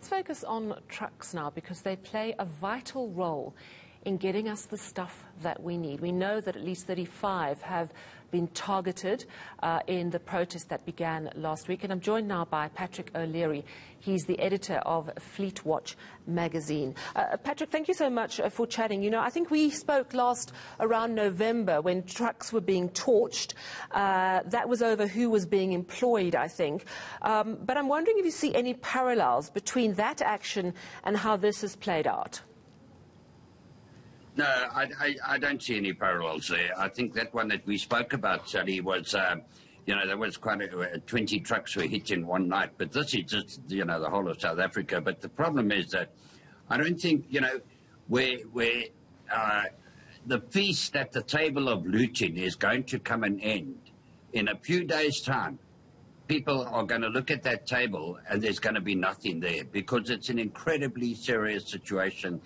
Let's focus on trucks now, because they play a vital role in getting us the stuff that we need. We know that at least 35 have been targeted in the protest that began last week. And I'm joined now by Patrick OLeary. He's the editor of FleetWatch magazine. Patrick, thank you so much for chatting. You know, I think we spoke last around November when trucks were being torched. That was over who was being employed, I think. But I'm wondering if you see any parallels between that action and how this has played out. No, I don't see any parallels there. I think that one that we spoke about, Sally, was, you know, there was quite 20 trucks were hit in one night. But this is just, you know, the whole of South Africa. But the problem is that I don't think, you know, where the feast at the table of looting is going to come an end. In a few days' time, people are going to look at that table and there's going to be nothing there, because it's an incredibly serious situation.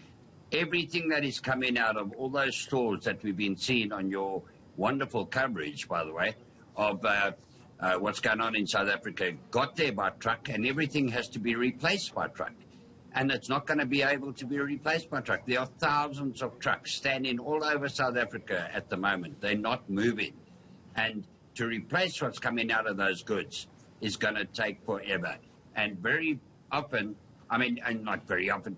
Everything that is coming out of all those stores that we've been seeing on your wonderful coverage, by the way, of what's going on in South Africa, got there by truck, and everything has to be replaced by truck. And it's not going to be able to be replaced by truck. There are thousands of trucks standing all over South Africa at the moment. They're not moving. And to replace what's coming out of those goods is going to take forever. And very often, I mean, and not very often,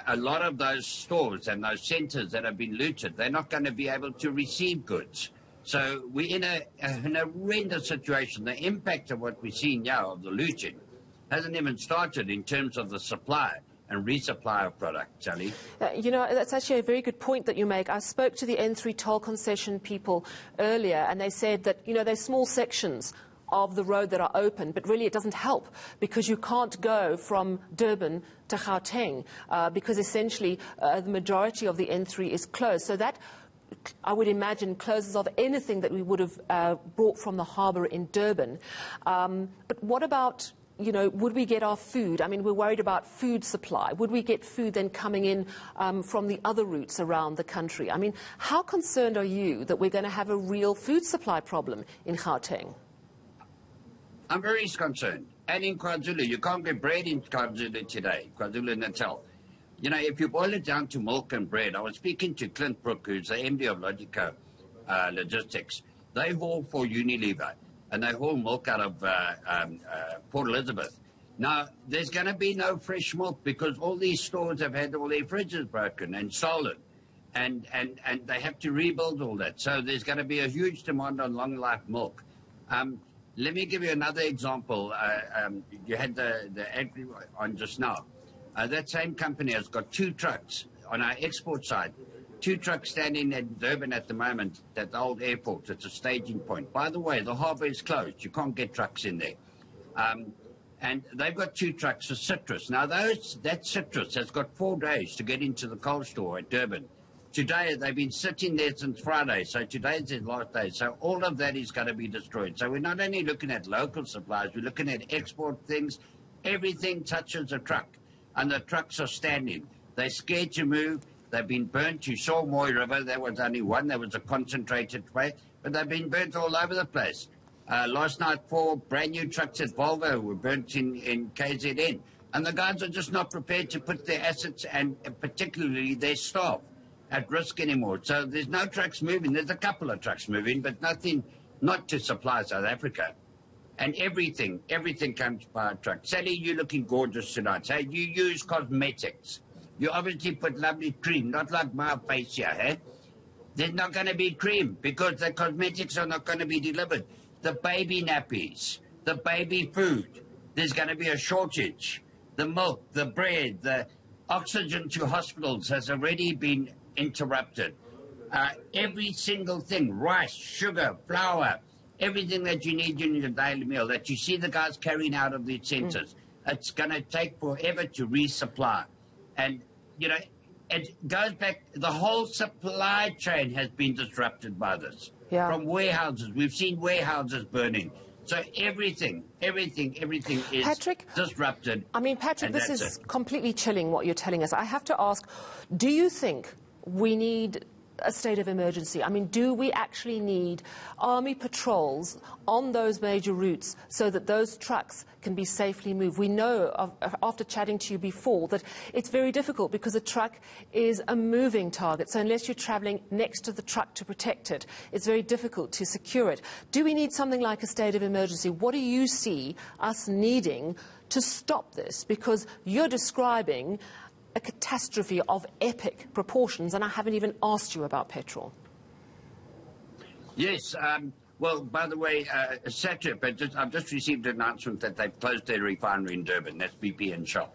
a lot of those stores and those centres that have been looted, they're not going to be able to receive goods. So we're in a horrendous situation. The impact of what we're seeing now of the looting hasn't even started in terms of the supply and resupply of product, Sally. You know, that's actually a very good point that you make. I spoke to the N3 toll concession people earlier, and they said that, you know, there's small sections of the road that are open, but really it doesn't help, because you can't go from Durban to Gauteng, because essentially the majority of the N3 is closed. So that, I would imagine, closes off anything that we would have brought from the harbour in Durban. But what about, you know, would we get our food? I mean, we're worried about food supply. Would we get food then coming in from the other routes around the country? I mean, how concerned are you that we're going to have a real food supply problem in Gauteng? I'm very concerned. And in KwaZulu, you can't get bread in KwaZulu today, KwaZulu-Natal. You know, if you boil it down to milk and bread, I was speaking to Clint Brook, who's the MD of Logico Logistics. They haul for Unilever, and they haul milk out of Port Elizabeth. Now, there's going to be no fresh milk, because all these stores have had all their fridges broken and stolen. And they have to rebuild all that. So there's going to be a huge demand on long-life milk. Let me give you another example. You had the agri on just now. That same company has got 2 trucks on our export side. 2 trucks standing at Durban at the moment, at the old airport. It's a staging point. By the way, the harbour is closed. You can't get trucks in there. And they've got 2 trucks for citrus. Now, that citrus has got 4 days to get into the cold store at Durban. Today, they've been sitting there since Friday, so today's their last day. So all of that is going to be destroyed. So we're not only looking at local supplies, we're looking at export things. Everything touches a truck, and the trucks are standing. They're scared to move. They've been burnt. You saw Moy River. There was only one. There was a concentrated way, but they've been burnt all over the place. Last night, 4 brand-new trucks at Volvo were burnt in KZN, and the guys are just not prepared to put their assets and particularly their staff at risk anymore. So there's no trucks moving. There's a couple of trucks moving, but nothing, not to supply South Africa. And everything comes by a truck. Sally, you're looking gorgeous tonight. Hey, you use cosmetics. You obviously put lovely cream, not like my face here, eh? There's not going to be cream, because the cosmetics are not going to be delivered. The baby nappies, the baby food, there's going to be a shortage. The milk, the bread, the oxygen to hospitals has already been interrupted. Every single thing, rice, sugar, flour, everything that you need in your daily meal that you see the guys carrying out of the centres, it's going to take forever to resupply. And, you know, it goes back, the whole supply chain has been disrupted by this. Yeah. From warehouses, we've seen warehouses burning. So everything is disrupted. I mean, Patrick, this is completely chilling what you're telling us. I have to ask, do you think we need a state of emergency? I mean, do we actually need army patrols on those major routes so that those trucks can be safely moved? We know, after chatting to you before, that it's very difficult because a truck is a moving target. So unless you're travelling next to the truck to protect it, it's very difficult to secure it. Do we need something like a state of emergency? What do you see us needing to stop this? Because you're describing a catastrophe of epic proportions, and I haven't even asked you about petrol. Yes. Well, by the way, SATRIP, I've just received an announcement that they've closed their refinery in Durban. That's BP and Shell.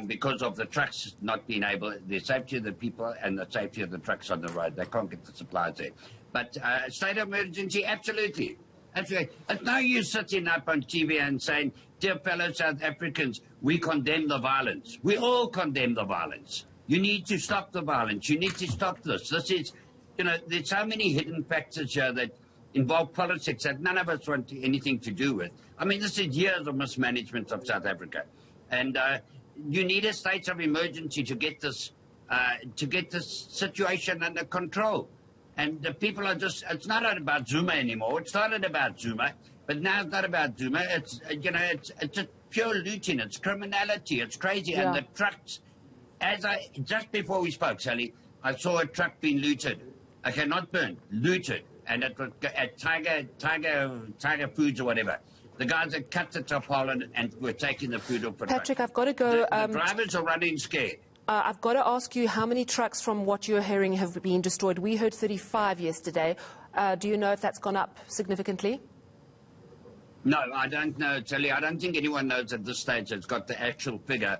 Because of the trucks not being able, the safety of the people and the safety of the trucks on the road. They can't get the supplies there. But state of emergency, absolutely. Absolutely. It's no use sitting up on TV and saying, dear fellow South Africans, we condemn the violence. We all condemn the violence. You need to stop the violence. You need to stop this. This is, you know, there's so many hidden factors here that involve politics that none of us want anything to do with. I mean, this is years of mismanagement of South Africa. And you need a state of emergency to get this situation under control. And the people are just, it's not about Zuma anymore. It started about Zuma, but now it's not about Zuma. It's, you know, it's just pure looting. It's criminality. It's crazy. Yeah. And the trucks, just before we spoke, Sally, I saw a truck being looted. Okay, not burned, looted. And it was at Tiger Foods or whatever. The guys had cut the tarpaulin and were taking the food off the truck. Patrick, I've got to go. The drivers are running scared. I've got to ask you how many trucks from what you're hearing have been destroyed. We heard 35 yesterday. Do you know if that's gone up significantly? No, I don't know, Telly. I don't think anyone knows at this stage. It's got the actual figure.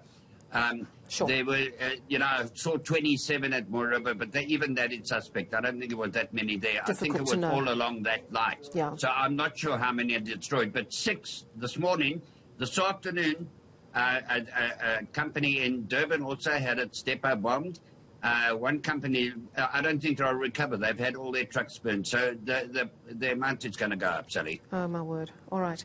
Sure. There were, you know, I saw 27 at Moreover, but even that is suspect. I don't think there were that many there. Difficult I think it was all along that line. Yeah. So I'm not sure how many are destroyed. But 6 this morning, this afternoon, a company in Durban also had its depot bombed. One company, I don't think they'll recover. They've had all their trucks burned. So the amount is going to go up, Sally. Oh, my word. All right.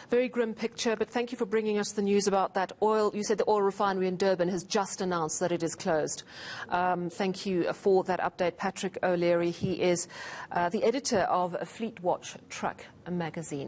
Very grim picture, but thank you for bringing us the news about that oil. You said the oil refinery in Durban has just announced that it is closed. Thank you for that update, Patrick OLeary. He is the editor of FleetWatch Truck magazine.